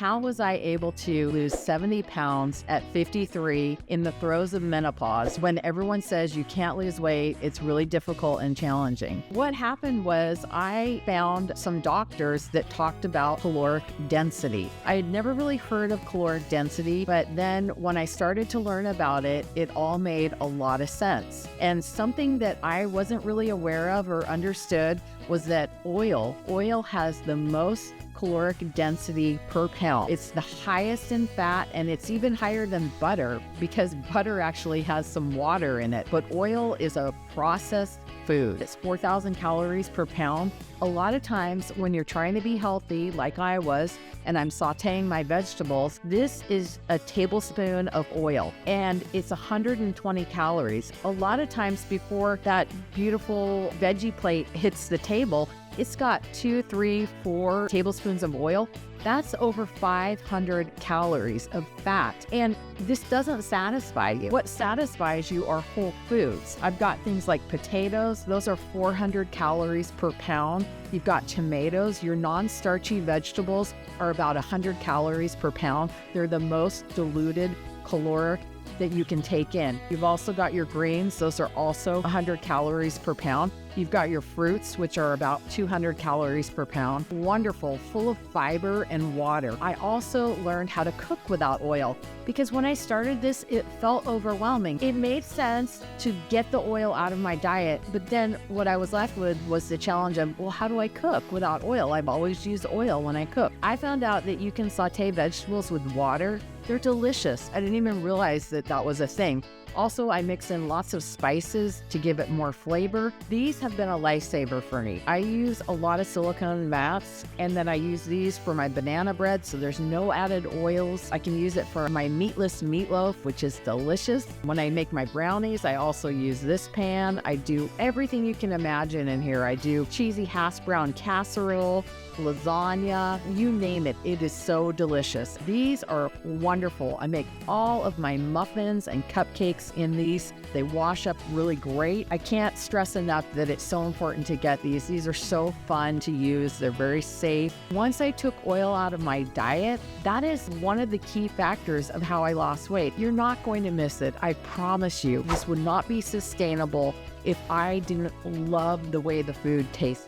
how was I able to lose 70 pounds at 53 in the throes of menopause when everyone says you can't lose weight, it's really difficult and challenging? What happened was I found some doctors that talked about caloric density. I had never really heard of caloric density, but then when I started to learn about it, it all made a lot of sense. And something that I wasn't really aware of or understood was that oil has the most caloric density per pound. It's the highest in fat, and it's even higher than butter because butter actually has some water in it. But oil is a processed food. It's 4,000 calories per pound. A lot of times when you're trying to be healthy, like I was, and I'm sautéing my vegetables, this is a tablespoon of oil and it's 120 calories. A lot of times before that beautiful veggie plate hits the table, it's got 2, 3, 4 tablespoons of oil. That's over 500 calories of fat. And this doesn't satisfy you. What satisfies you are whole foods. I've got things like potatoes. Those are 400 calories per pound. You've got tomatoes. Your non-starchy vegetables are about 100 calories per pound. They're the most diluted caloric that you can take in. You've also got your greens. Those are also 100 calories per pound. You've got your fruits, which are about 200 calories per pound. Wonderful, full of fiber and water. I also learned how to cook without oil because when I started this, it felt overwhelming. It made sense to get the oil out of my diet, but then what I was left with was the challenge of, well, how do I cook without oil? I've always used oil when I cook. I found out that you can saute vegetables with water. They're delicious. I didn't even realize that that was a thing. Also, I mix in lots of spices to give it more flavor. These have been a lifesaver for me. I use a lot of silicone mats, and then I use these for my banana bread, so there's no added oils. I can use it for my meatless meatloaf, which is delicious. When I make my brownies, I also use this pan. I do everything you can imagine in here. I do cheesy hash brown casserole, lasagna, you name it. It is so delicious. These are wonderful. I make all of my muffins and cupcakes in these. They wash up really great. I can't stress enough that it's so important to get these. These are so fun to use. They're very safe. Once I took oil out of my diet, that is one of the key factors of how I lost weight. You're not going to miss it. I promise you. This would not be sustainable if I didn't love the way the food tastes.